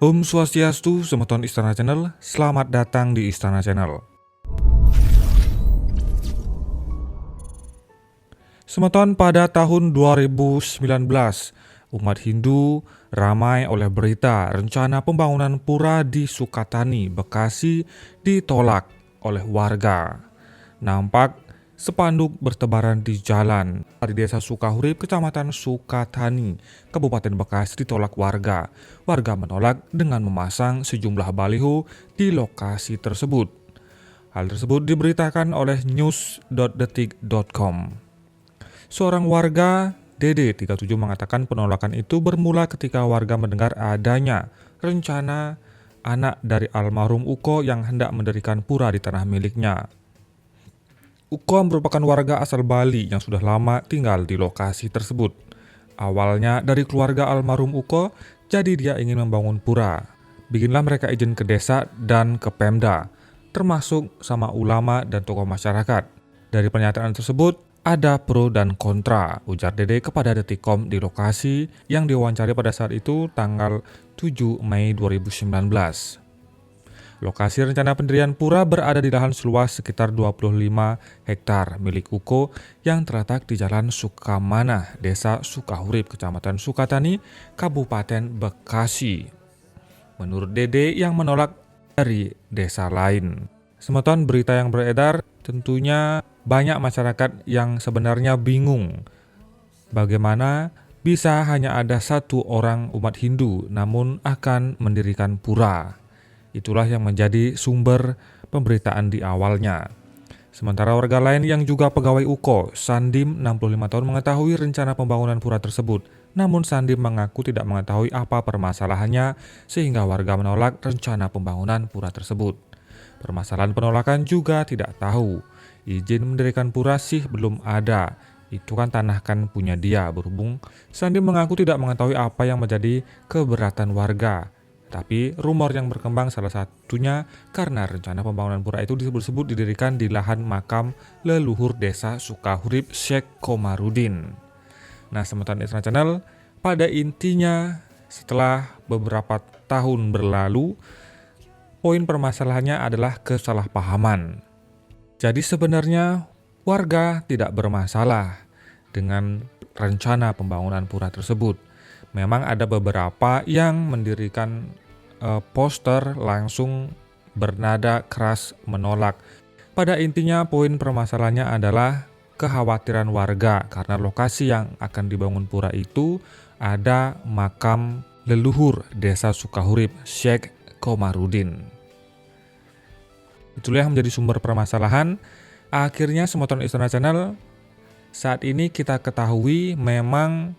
Om Swastiastu, Semeton Istana Channel, selamat datang di Istana Channel. Semeton, pada tahun 2019, umat Hindu ramai oleh berita rencana pembangunan pura di Sukatani, Bekasi ditolak oleh warga. Nampak spanduk bertebaran di jalan di Desa Sukahurip, Kecamatan Sukatani, Kabupaten Bekasi ditolak warga. Warga menolak dengan memasang sejumlah baliho di lokasi tersebut. Hal tersebut diberitakan oleh news.detik.com. Seorang warga, Dede 37, mengatakan penolakan itu bermula ketika warga mendengar adanya rencana anak dari almarhum Uko yang hendak mendirikan pura di tanah miliknya. Uko merupakan warga asal Bali yang sudah lama tinggal di lokasi tersebut. Awalnya dari keluarga almarhum Uko, jadi dia ingin membangun pura. Bikinlah mereka izin ke desa dan ke Pemda, termasuk sama ulama dan tokoh masyarakat. Dari pernyataan tersebut, ada pro dan kontra, ujar Dede kepada Detikcom di lokasi yang diwawancari pada saat itu tanggal 7 Mei 2019. Lokasi rencana pendirian pura berada di lahan seluas sekitar 25 hektar milik Uko yang terletak di Jalan Sukamana, Desa Sukahurip, Kecamatan Sukatani, Kabupaten Bekasi. Menurut Dede yang menolak dari desa lain. Semeton, berita yang beredar tentunya banyak masyarakat yang sebenarnya bingung bagaimana bisa hanya ada satu orang umat Hindu namun akan mendirikan pura. Itulah yang menjadi sumber pemberitaan di awalnya. Sementara warga lain yang juga pegawai Uko, Sandim 65 tahun, mengetahui rencana pembangunan pura tersebut. Namun Sandim mengaku tidak mengetahui apa permasalahannya sehingga warga menolak rencana pembangunan pura tersebut. Permasalahan penolakan juga tidak tahu. Izin mendirikan pura sih belum ada. Itu kan tanah kan punya dia. Berhubung Sandim mengaku tidak mengetahui apa yang menjadi keberatan warga. Tapi rumor yang berkembang salah satunya karena rencana pembangunan pura itu disebut-sebut didirikan di lahan makam leluhur desa Sukahurip Syekh Komarudin. Nah, Semeton Istana Channel, pada intinya setelah beberapa tahun berlalu, poin permasalahannya adalah kesalahpahaman. Jadi sebenarnya warga tidak bermasalah dengan rencana pembangunan pura tersebut. Memang ada beberapa yang mendirikan poster langsung bernada keras menolak. Pada intinya poin permasalahannya adalah kekhawatiran warga karena lokasi yang akan dibangun pura itu ada makam leluhur desa Sukahurip Syekh Komarudin. Itulah yang menjadi sumber permasalahan. Akhirnya Semeton Istana Channel, saat ini kita ketahui memang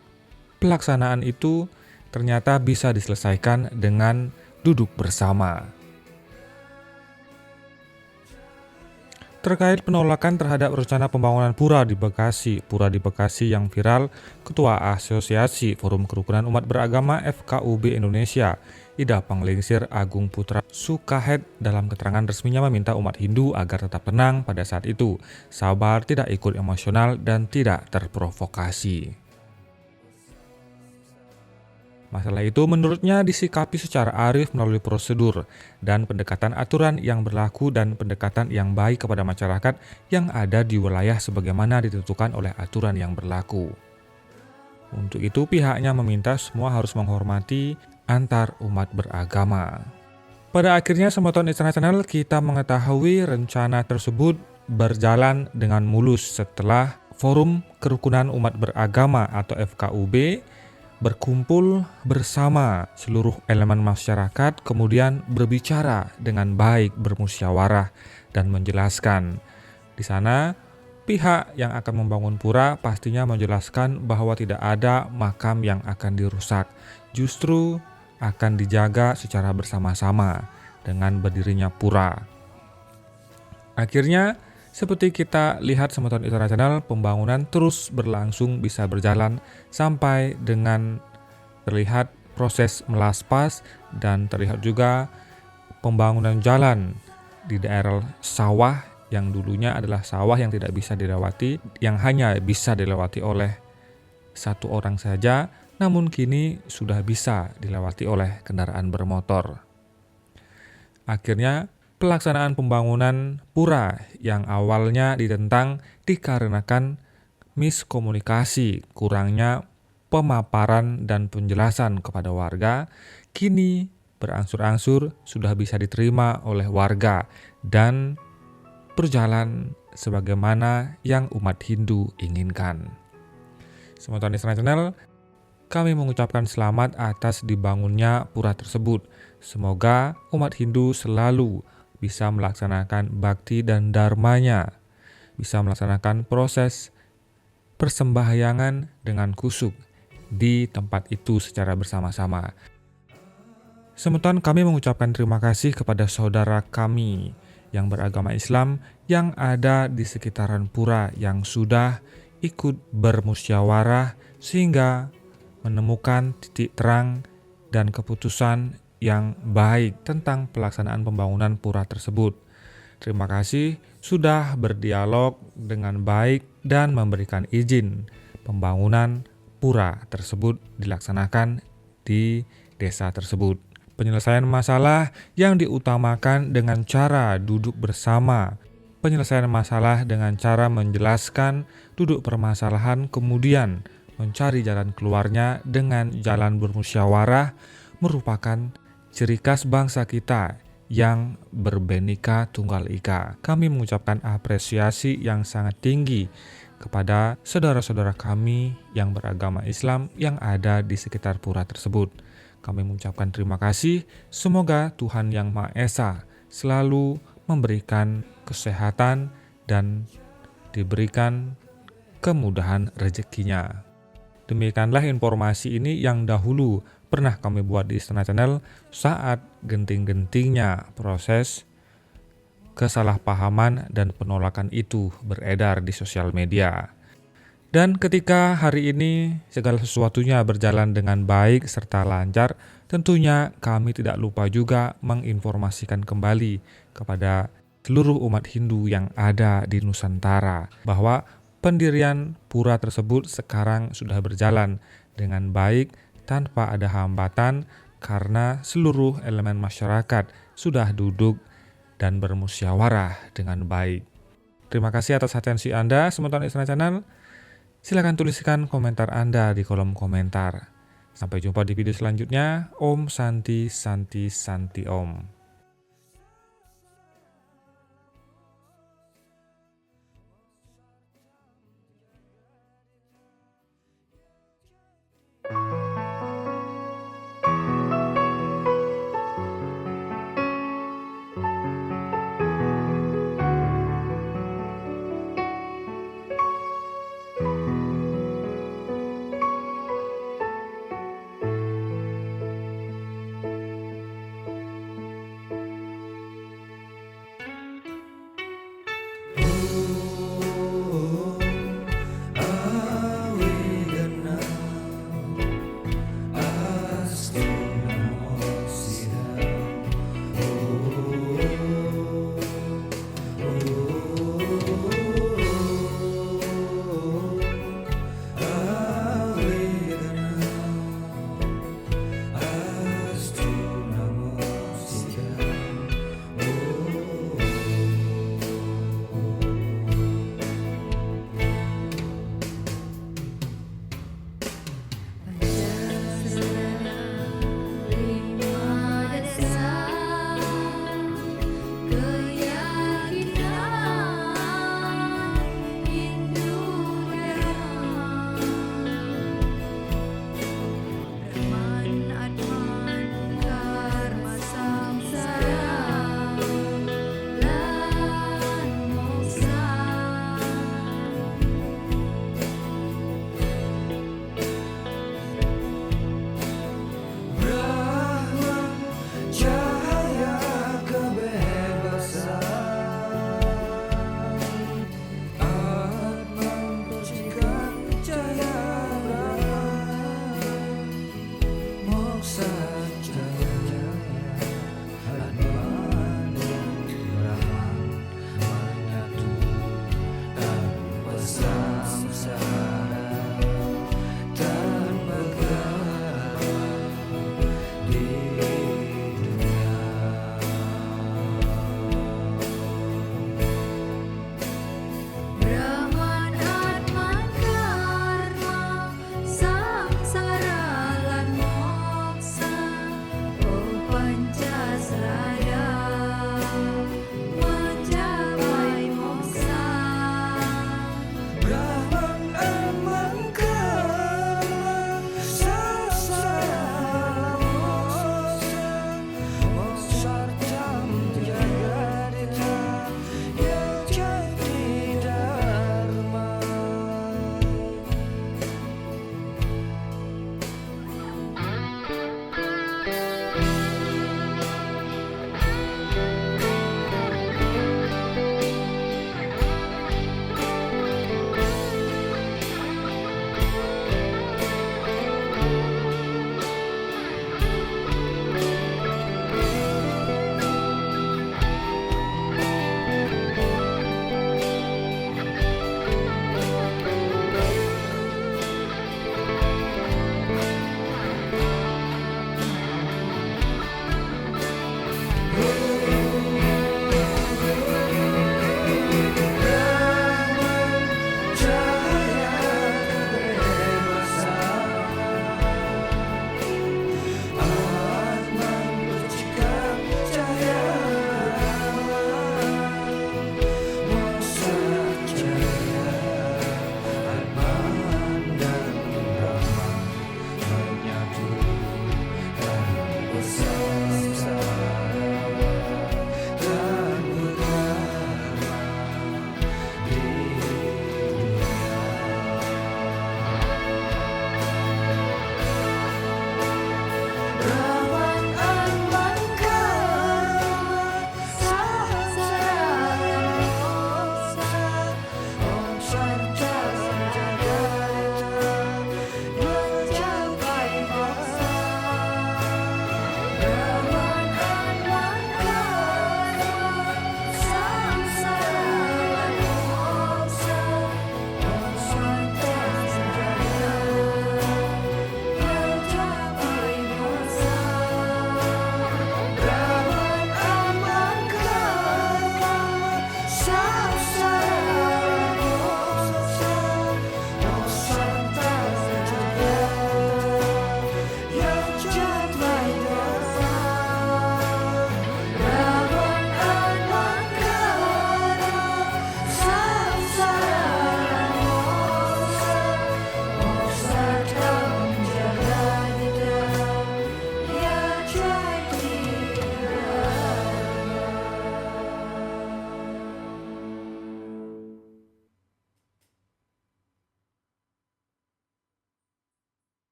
pelaksanaan itu ternyata bisa diselesaikan dengan duduk bersama. Terkait penolakan terhadap rencana pembangunan pura di Bekasi yang viral, Ketua Asosiasi Forum Kerukunan Umat Beragama FKUB Indonesia, Ida Panglingsir Agung Putra Sukahed, dalam keterangan resminya meminta umat Hindu agar tetap tenang pada saat itu, sabar, tidak ikut emosional, dan tidak terprovokasi. Masalah itu menurutnya disikapi secara arif melalui prosedur dan pendekatan aturan yang berlaku dan pendekatan yang baik kepada masyarakat yang ada di wilayah sebagaimana ditentukan oleh aturan yang berlaku. Untuk itu pihaknya meminta semua harus menghormati antar umat beragama. Pada akhirnya Semeton Istana Channel, kita mengetahui rencana tersebut berjalan dengan mulus setelah Forum Kerukunan Umat Beragama atau FKUB berkumpul bersama seluruh elemen masyarakat, kemudian berbicara dengan baik, bermusyawarah, dan menjelaskan. Di sana, pihak yang akan membangun pura pastinya menjelaskan bahwa tidak ada makam yang akan dirusak. Justru akan dijaga secara bersama-sama dengan berdirinya pura. Akhirnya, seperti kita lihat Semeton Istana Channel, pembangunan terus berlangsung, bisa berjalan sampai dengan terlihat proses melaspas dan terlihat juga pembangunan jalan di daerah sawah yang dulunya adalah sawah yang tidak bisa dilewati, yang hanya bisa dilewati oleh satu orang saja. namun kini sudah bisa dilewati oleh kendaraan bermotor. Akhirnya, pelaksanaan pembangunan pura yang awalnya ditentang dikarenakan miskomunikasi, kurangnya pemaparan dan penjelasan kepada warga, kini berangsur-angsur sudah bisa diterima oleh warga dan berjalan sebagaimana yang umat Hindu inginkan. Semoga Channel, kami mengucapkan selamat atas dibangunnya pura tersebut. Semoga umat Hindu selalu bisa melaksanakan bakti dan dharmanya, bisa melaksanakan proses persembahyangan dengan khusyuk di tempat itu secara bersama-sama. Semeton kami mengucapkan terima kasih kepada saudara kami yang beragama Islam yang ada di sekitaran pura yang sudah ikut bermusyawarah sehingga menemukan titik terang dan keputusan yang baik tentang pelaksanaan pembangunan pura tersebut. Terima kasih sudah berdialog dengan baik dan memberikan izin pembangunan pura tersebut dilaksanakan di desa tersebut. Penyelesaian masalah yang diutamakan dengan cara duduk bersama. Penyelesaian masalah dengan cara menjelaskan duduk permasalahan, kemudian mencari jalan keluarnya dengan jalan bermusyawarah merupakan ciri khas bangsa kita yang berbhinneka tunggal ika. Kami mengucapkan apresiasi yang sangat tinggi kepada saudara-saudara kami yang beragama Islam yang ada di sekitar pura tersebut. Kami mengucapkan terima kasih. Semoga Tuhan Yang Maha Esa selalu memberikan kesehatan dan diberikan kemudahan rezekinya. Demikianlah informasi ini yang dahulu pernah kami buat di Istana Channel saat genting-gentingnya proses kesalahpahaman dan penolakan itu beredar di sosial media. Dan ketika hari ini segala sesuatunya berjalan dengan baik serta lancar, tentunya kami tidak lupa juga menginformasikan kembali kepada seluruh umat Hindu yang ada di Nusantara bahwa pendirian pura tersebut sekarang sudah berjalan dengan baik tanpa ada hambatan karena seluruh elemen masyarakat sudah duduk dan bermusyawarah dengan baik. Terima kasih atas atensi Anda, Semeton Istana Channel. Silakan tuliskan komentar Anda di kolom komentar. Sampai jumpa di video selanjutnya. Om Santi Santi Santi Om.